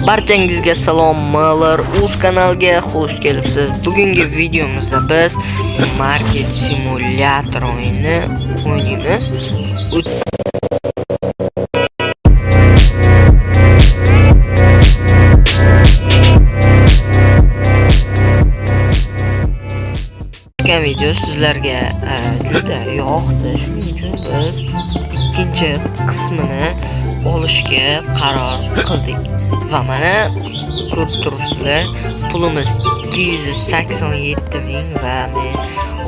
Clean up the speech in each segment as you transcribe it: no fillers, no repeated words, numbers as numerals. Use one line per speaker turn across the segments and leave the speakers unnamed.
Barchangizga salomlar, o'z kanalga xush kelibsiz. Bugungi videomizda biz Market Simulator o'yinini o'ynaymiz. O'tgan video sizlarga juda yoqdi. Shuning uchun biz ikkinchi qismini olishga qaror qildik. Va mana ko'rib turibsizlar, pulimiz 287 ming va men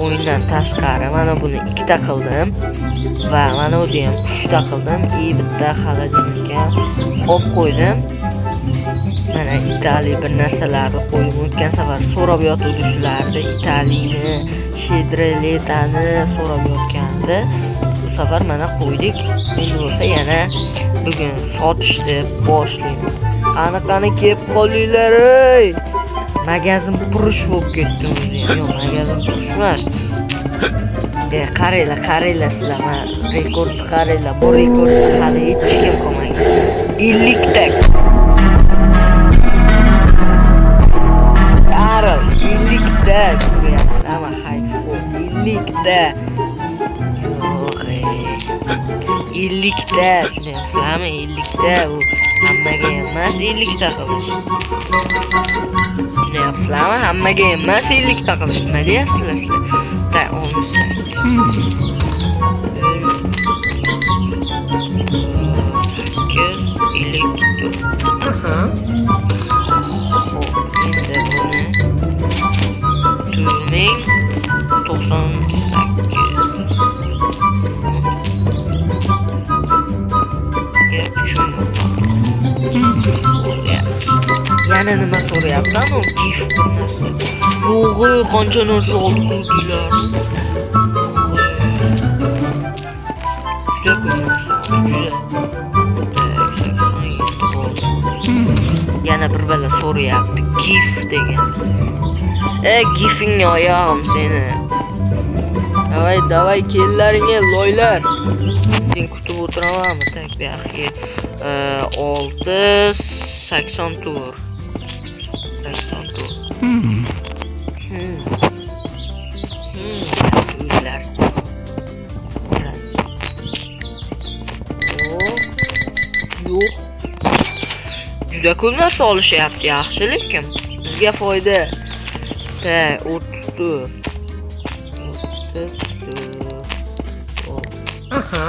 o'yindan tashqari mana buni ikkita qildim va mana buni ham 3 ta qildim. Bitta xolodilnikka olib qo'ydim. Mana Italiya bir narsalarni qo'yib o'tgan safar so'rab yotuvdi shularni, Italiyani, Shedreletani so'rab yotgandi. Bu safar mana qo'ydik. Endi bo'lsa yana bugun sotishni boshlaymiz. Qani kelib qolinglar ey. Magazin purish bo'lib ketdi o'zi. Yo'q, magazin purish emas. Qaranglar sizlar, mana rekord qaranglar. Bu rekordni hali hech kim qilmagan. 50 ta. 50 ta. Ama hayf bu. 50 ta. 50 ta. Shunaqami 50 ta bu. Hammaga emas 50 ta qilish. Deyapsizlarmi? Hammaga emas 50 ta qilish. Nima deyapsizlar sizlar? Ta 18 Aha. Endi buni 2098. Yana nima so'rayapsan u gift narsa. Yo'g'i qancha narsa olib qo'ydilar. Juda ko'p narsa. Yana bir bala so'rayapti gift degan. Gifingni oyog'im seni. Davay kellaringga loylar. Sen kutib o'tiramanmi? Tak bu yoqqa 680 tur. 80 tur. Uylar. Yo'q. Juda ko'p narsa olishyapti, yaxshi lekin bizga foyda. 34. Aha.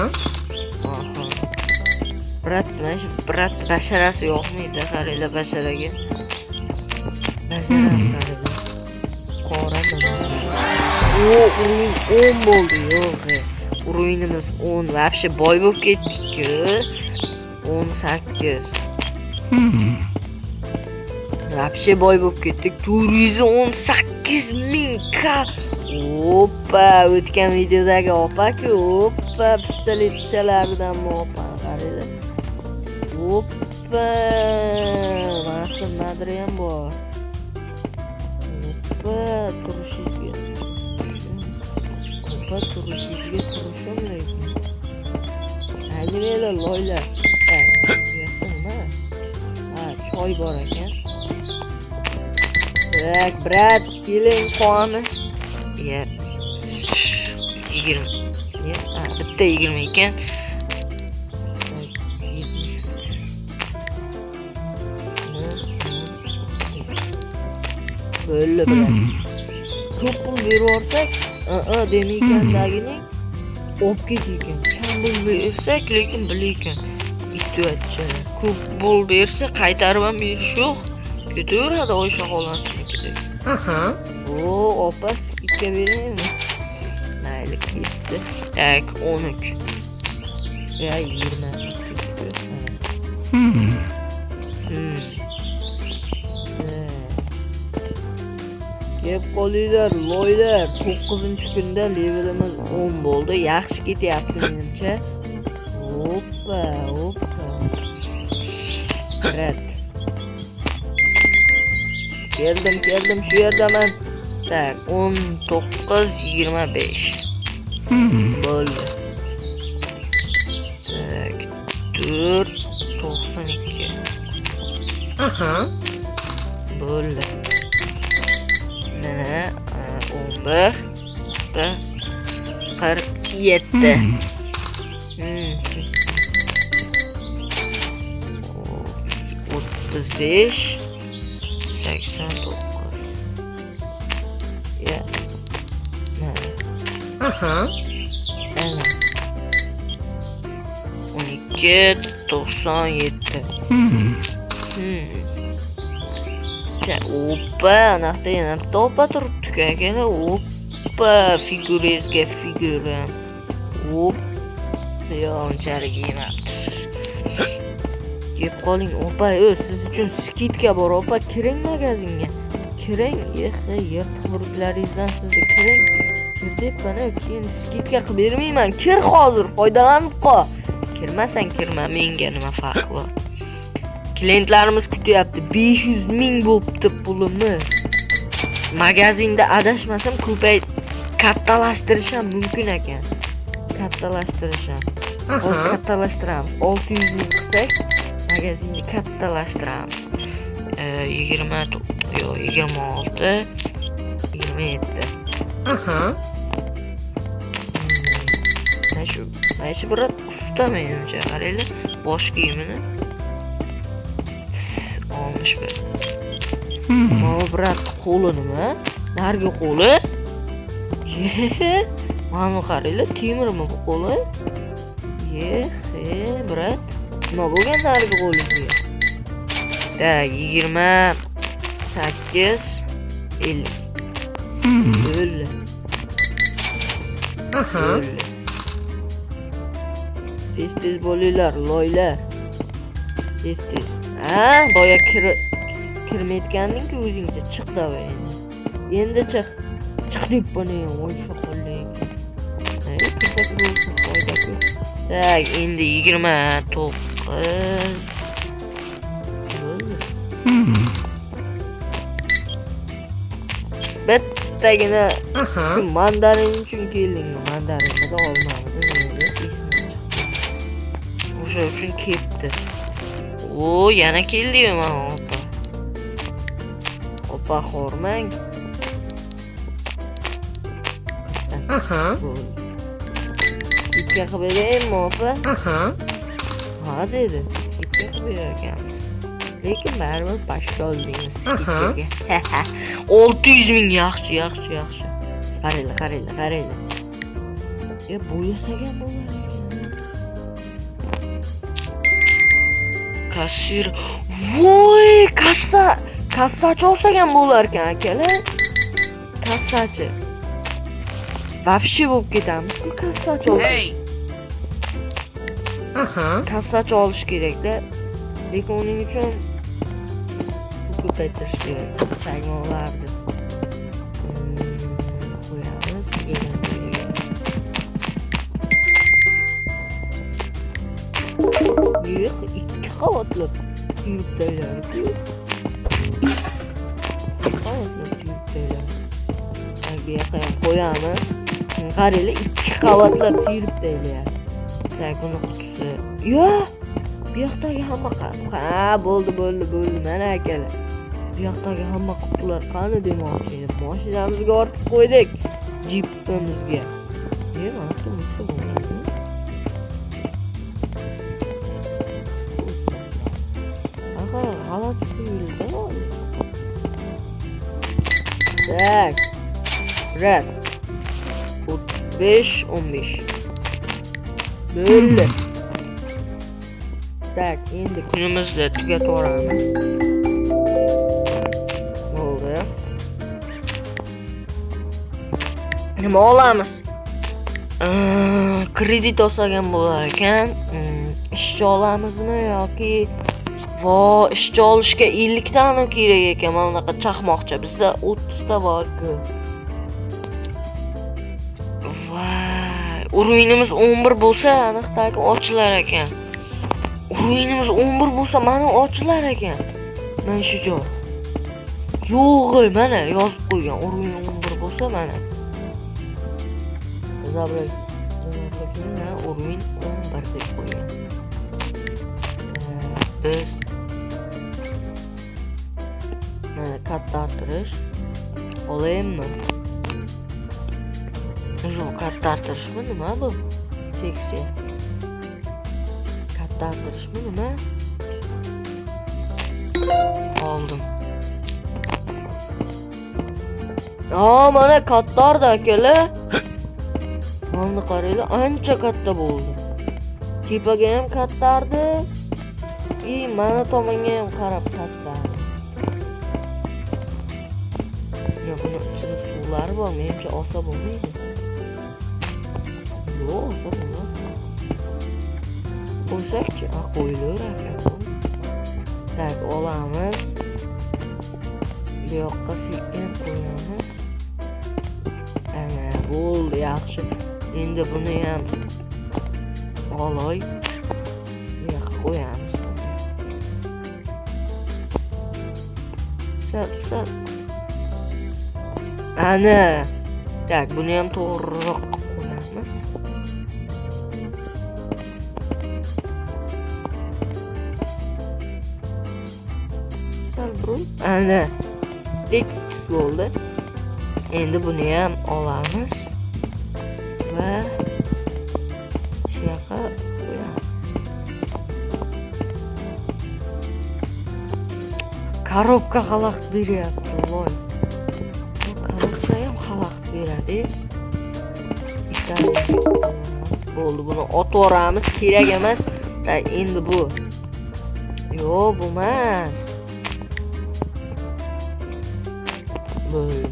Brat basharasi yo'qmaydi, qaranglar basharaga. O'yin 10 bo'ldi, yo'q. O'yinimiz 10, вообще boy bo'lib ketdik-ku. 18. Вообще boy bo'lib ketdik. 418 ming ka. Oppa, o'tgan videodagi opa-ku, oppa, pistoletchalardan opa, qaranglar. Oppa, Maxim Madri ham bor. Oppa, turishga turishim lekin. Aynilar loylar. Nima? Choy bor ekan. Brat, keling qoni. 20. Bitta 20 ekan. Böyle brat. Ko'p pul berib demaykandagining olib ketgan. Kam pul bersak, lekin bilekan. Ityatchalar. Ko'p pul bersa qaytarib ham berish yo'q. Ketaveradi o'sha xolansinikida. Aha. Opa, ikka beraymi? Mayli ketdi. 13. Ya 20. Kelib qolinglar, loylar. 9-kunda levelimiz 10 bo'ldi. Yaxshi ketyapti menimcha. Hoppa. Red. Keldim shu yerdaman. Tak, 19-25. Bo'ldi. Tak, 4-92. Bo'ldi. Mana 11 47. 35 89. Ya. Mana. 12 97. Oppa, anaqa yana topa turibdi akalar. Oppa, figurizga figura. Op. Yo, unchalik emas. Yeb qoling, oppa, siz uchun skidka bor, oppa, kiring magazinga. Kiring, yirtiq burklaringizdan sizni kiring. Deb bana keyin skidka qilib bermayman. Kir hozir, foydalanib qol. Kirmasang kirma, menga nima farqi bor? Klientlarimiz kutyapti. 500 ming bo'pti pulimiz. Magazinda adashmasam ko'pay kattalashtirisham mumkin ekan. Kattalashtirisham. Kattalashtiramiz. 600 ming qilsak, magazinni kattalashtiramiz. 20 yo 26 27. Mana shu bir ustamayimcha qaranglar, bosh kiyimini olmuş be. Mana brat qo'li nima? Nargi qo'li? Mana qaranglar, temirmi bu qo'li? Brat. Nima bo'lgan nargi qo'liga? Da 28 50. Bo'ldi. Tez bo'linglar, loylar. Tez. Boya kirmayotganding-ku o'zingcha chiq davay endi. Endi chiq. Chiq deb buni o'sha qo'llang. Kirsak bo'lsin, foydasi. Tak, endi 29. Bittagina mandarin uchun keldingmi? Mandarinni da olmamiz. O'sha uchun ketdi. O, yana keldi-yu mana oppa. Oppa xormang. Ikka qilib beraymi oppa? Ha dedi. Ikka qilib bergan. Lekin baribir pashta oldingiz. 600 ming yaxshi. Qaranglar. Bo'yasagan bo'lar. Kassir. Voy, kassachi olsagan bo'lar ekan akalar. Kassachi. Vafshi bo'lib ketamiz. Kassachi ol. Kassachi olish kerak-da. Lekin uning uchun ko'paytirish kerak. Saymonlarni qo'yamiz. Ikki qavatli yurtdaylar-ku. Yoqqa qo'yamiz. Qaranglar, ikki qavatlab yuribdilar. Sakuni qutisi. Yo, bu yoqdagi hamma bo'ldi. Mana akalar. Bu yoqdagi hamma qutilar qani demoqchi edim. Mashinamizga ortib qo'ydik. Jipimizga. Mana bu g'alati tuyuldi. Tak. Red. 45 15. Bo'ldi. Tak, endi kunimizni tugatib yuboramiz. Bo'ldi. Nima olamiz? Kredit olsagan bo'lar ekan. Ishchi olamizmi yoki ishchi olishga 50 tani kerak ekan. Mana bunaqa chaqmoqcha. Bizda 30 ta bor-ku. Uruinimiz 11 bo'lsa, aniqdagi ochilar ekan. Uruinimiz 11 bo'lsa, mana ochilar ekan. Mana shu joy. Yo'q, mana yozib qo'ygan. Uruin 11 bo'lsa, mana. Zablakina Uruin 11 deb qo'ygan. Biz katta artırış. Olayım mı? Şu katta artırış mı nima bu? Seksiya. Katta artırış mı nima? Aldım. Aa, mana kattar da kela. Mana qaraylar, ancha katta bo'ldi. Tepaga ham kattardi. Mana tomonga ham qarab kattardi. Ya buni ichida suvlar bor, menimcha olsa bo'lmaydi. Yo'q, olsa bo'ladi. Qo'ysakchi, qo'yilaver ekan. Tak, olamiz. Bu yoqqa sekin qo'yamiz. Ana, bo'ldi, yaxshi. Endi buni ham olay. Bu yoqqa qo'yamiz. Sal. Ana. Tak, buni ham to'g'riroq qo'yamiz. Sal burun. Ana. Dik bo'ldi. Endi buni ham olamiz va shu yoqqa qo'yamiz. Korobka xalaqit beryapti, voy. Bu korobka ham xalaqit beradi. Bo'ldi, buni otvoramiz, kerak emas. Endi bu. Yo'q, bu emas. Böyle.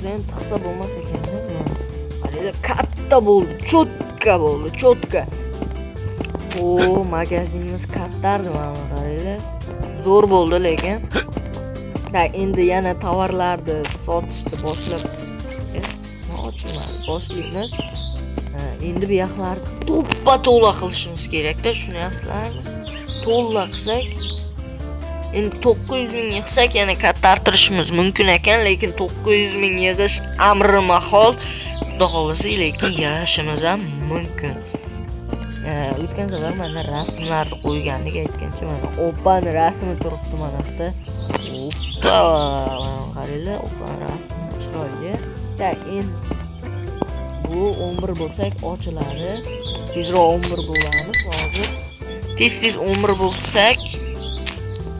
Ben tıksa bulmaz ekan, değil mi? Hani katta bo'ldi, cho'tka bo'ldi, cho'tka. O magazinimiz kattardi mana qaranglar. Zo'r bo'ldi lekin. Endi yana tovarlarni sotishni boshlab boshlaymiz. Endi bu yoqlarni to'ppa-to'la qilishimiz kerak-da, shuni aslaymiz. To'la qilsak, endi 900 ming yig'sak yana kattartirishimiz mumkin ekan, lekin 900 ming yig'ish amri mahol. Xudo xolasa, lekin yig'ishimiz ham mumkin. O'tgan safar mana rasmlarni qo'yganlik aytgancha mana opani rasmi turibdi mana bu yerda. Oppa, qaranglar, opani rasmi chiroyli. Endi bu 11 bo'lsak ochiladi. Tezroq 11 bo'lamiz hozir. Tez 11 bo'lsak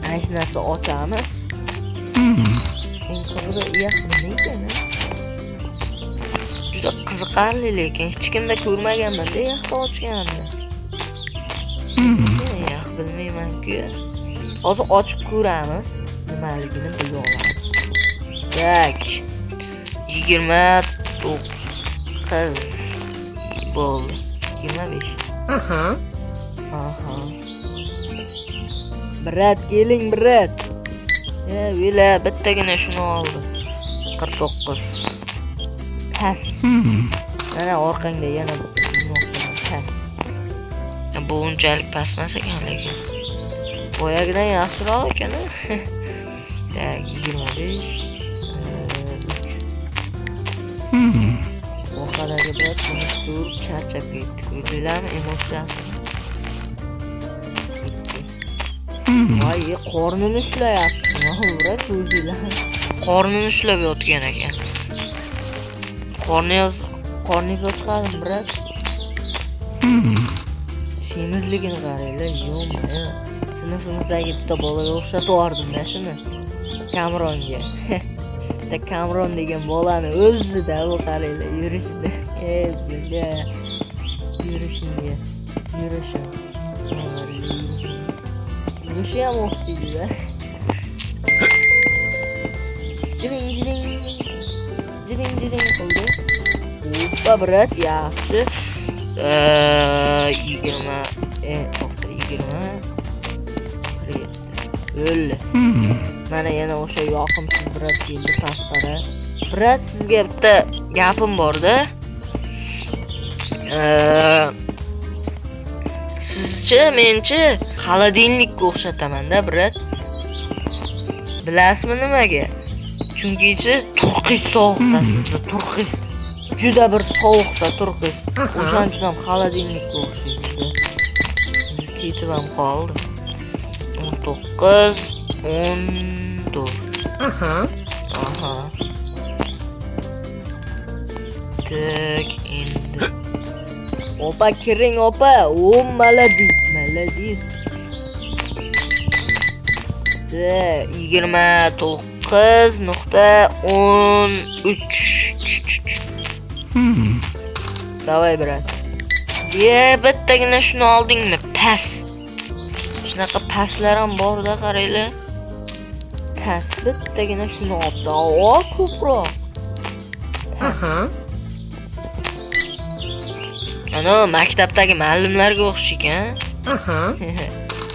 ana shu narsa ochamiz. Endi nima ekan? Juda qiziqarli, lekin hech kimda ko'rmaganman-da yaxshi ochganimni. Yo'q, bilmayman-ku. Hozir ochib ko'ramiz, nimaligini bilamiz. Tak. 29 bo'ldi. 25. Aha. Brat, keling, brat. Vela bittagina shuni oldi. 49. Pas. Mana orqangda yana pas. Bu unchalik pas emas ekan, lekin boyagidan yaxshiroq ekan. Tak, 25. Orqadagi biroz tur charchab ketdi. Ko'rdinglarmi emotsiyasini? Voy, qornini ushlayapti. Mana ko'rdinglar. Qornini ushlab yotgan ekan. Qorningiz ochqadim, biroz. Semizligini qaranglar, yo'q-mana. Sinfimizdagi bitta bolaga o'xshatib shuni. Kamronga. Bitta Kamron degan bolani o'zida bu qaranglar, yurishdi. Yurishingga. Yurishi ham o'xshaydi-da. Jiring qildi. Oppa, brat, yaxshi. 20 o'ldi. Mana yana o'sha yoqimsiz brat keldi pastara. Brat, sizga bitta gapim bor-da. Sizchi, menchi xolodilnikka o'xshataman-da, brat. Bilasizmi nimaga? Chunki siz turqiy sovuqda, sizda turqiy. Juda bir sovuqda turqiy. O'shaning uchun ham xolodilnikka o'xshaysiz. Ketib ham qoldi. 19, 14. Aha. Tak, endi. Opa kiring, opa. O, maladiz. 29.13. Davay, brat. Bittagina shuni oldingmi? Pas. Shunaqa paslar ham bor-da, qaranglar. Pas bittagina shuni oldi. O, ko'proq. Ana maktabdagi muallimlarga o'xshaykan. 34.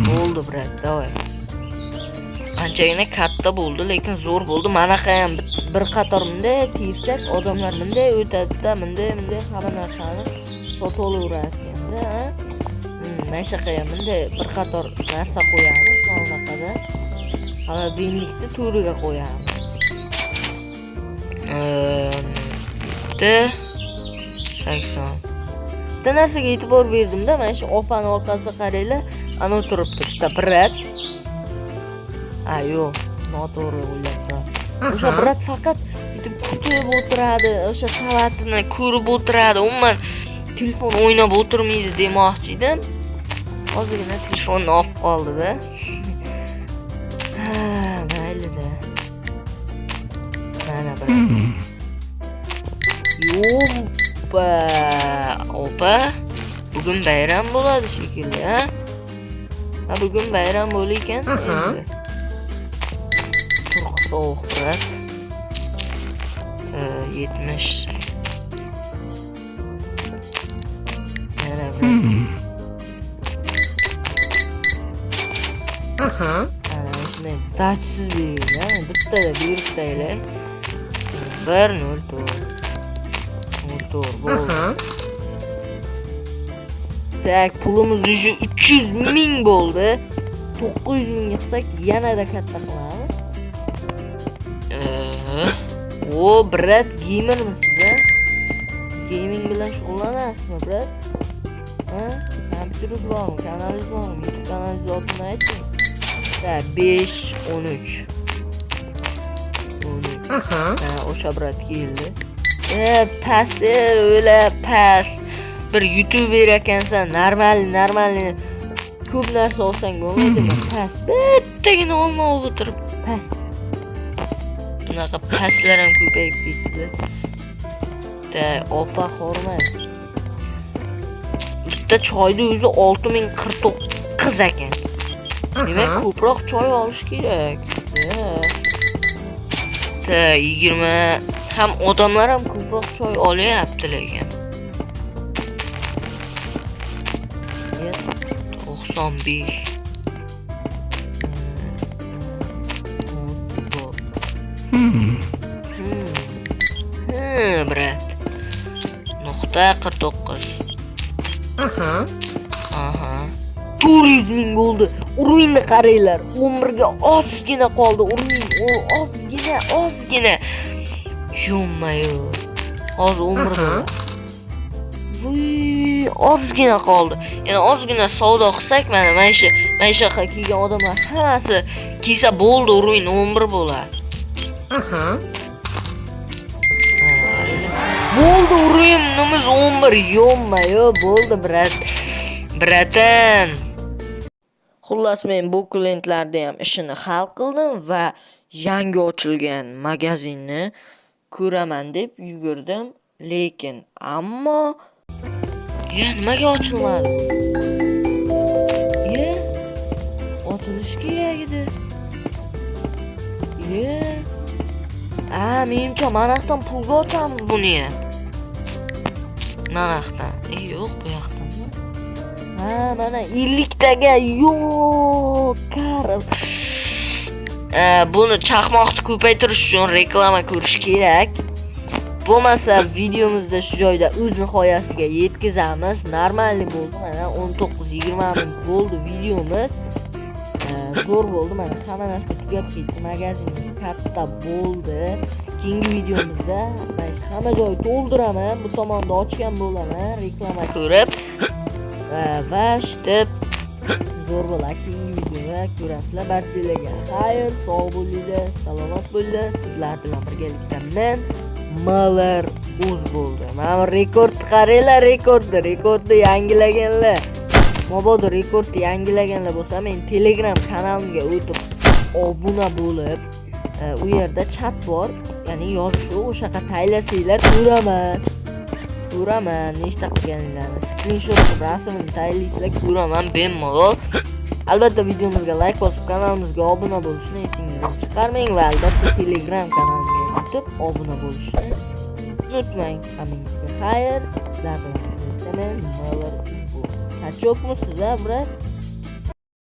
Bo'ldi, brat, davay. Anchagina katta bo'ldi, lekin zo'r bo'ldi. Manaqa ham bir qator bunday tiysak, odamlar bunday o'tadi-da, bunday hamma narsani sotaveradi-da. Mana shunaqa ham bunday bir qator narsa qo'yamiz, bunaqada. Xolodilnikni to'riga qo'yamiz. 80. Bitta narsaga e'tibor berdim-da, mana shu opani orqasida qaranglar, ana turibdi bitta brat. Yo'q, noto'g'ri o'ylabman. O'sha brat faqat bitib kutib o'tiradi, o'sha savatini ko'rib o'tiradi, umuman telefon o'ynab o'tirmaydi demoqchi edim. Hozirgina telefonni olib qoldi-da. Mayli-da. Mana brat. Opa, bugun bayram bo'ladi shekilli, ha? Bugun bayram bo'lar ekan. Turq sovuq, brat. 70. Mana brat. Ana shunday tachsiz bering, bittada beribsizlar. 104. Tak, pulimiz 300.000 bo'ldi. 900.000 qilsak yanada katta qilamiz. O, brat, gamermisiz? Gaming bilan shug'ullanasizmi, brat? Kompyuter bormi? Kanalingiz bormi? YouTube kanalingiz otini ayting. Tak, 5, 13. O'sha brat keldi. Past, o'la past. Bir YouTuber ekansan, normal ko'p narsa olsang bo'lmaydimi? Past. Bittagina olma o'tirib past. Bunaqa pastlar ham ko'payib ketdi. Opa xormay. Bitta choyni o'zi 6049 ekan. Demak, ko'proq choy olish kerak. 20 ham odamlar ham ko'proq choy olyapti lekin. 95. Brat. Nuqta 49. 400.000 bo'ldi. Uruyni qaranglar. 11 ga ozgina qoldi. Uruyin, ozgina. Yo'mayo. Hozir 11 bo'ldi. Voy, ozgina qoldi. Yana ozgina savdo qilsak, mana shu kelgan odamlar hammasi kelsa bo'ldi, uruyin 11 bo'ladi. Bo'ldi, uruyinimiz 11. Yo'mayo, bo'ldi, bratan. Xullas, men bu klientlarda ham ishini hal qildim va yangi ochilgan magazinni ko'raman deb yugurdim, lekin ammo nimaga ochilmadi? Ochilish kerak edi. Menimcha manaqdan pulga ochamiz buni ham. Manaqdan. Yo'q, bu yoqdan. Mana 50 taga yo'q, kar Buni chaqmoqni ko'paytirish uchun reklama ko'rish kerak. Bo'lmasa videomizda shu joyda o'z nihoyasiga yetkazamiz. Normalniy bo'ldi. Mana 19-20 minut bo'ldi videomiz. Zo'r bo'ldi. Mana hamma narsa tugab ketdi. Magazinimiz katta bo'ldi. Keyingi videomizda men hamma joyni to'ldiraman. Bu tomonda ochgan bo'laman reklama ko'rib. Va shitib zo'r bo'ladi. Keyingi videoda ko'rasizlar. Barchalarga xayr, sog' bo'linglar, salomat bo'linglar. Sizlar bilan birgalikda men Malar o'z bo'ldi. Mana rekord qaranglar, rekordni yangilaganlar. Mabodo rekordni yangilaganlar bo'lsa, men Telegram kanalimga o'tib obuna bo'lib, u yerda chat bor, ya'ni yozuv o'shaqa taylasanglar ko'raman, nechta qilganinglarni. Screenshot rasmini taylaysizlar, ko'raman bemalol. Albatta videomizga like bosib, kanalimizga obuna bo'lishni esingizdan chiqarmang va albatta Telegram kanalimga o'tib obuna bo'lishni unutmang. Hammangizga xayr. Sizlar bilan men Malar. Qachon o'qimisiz, brat?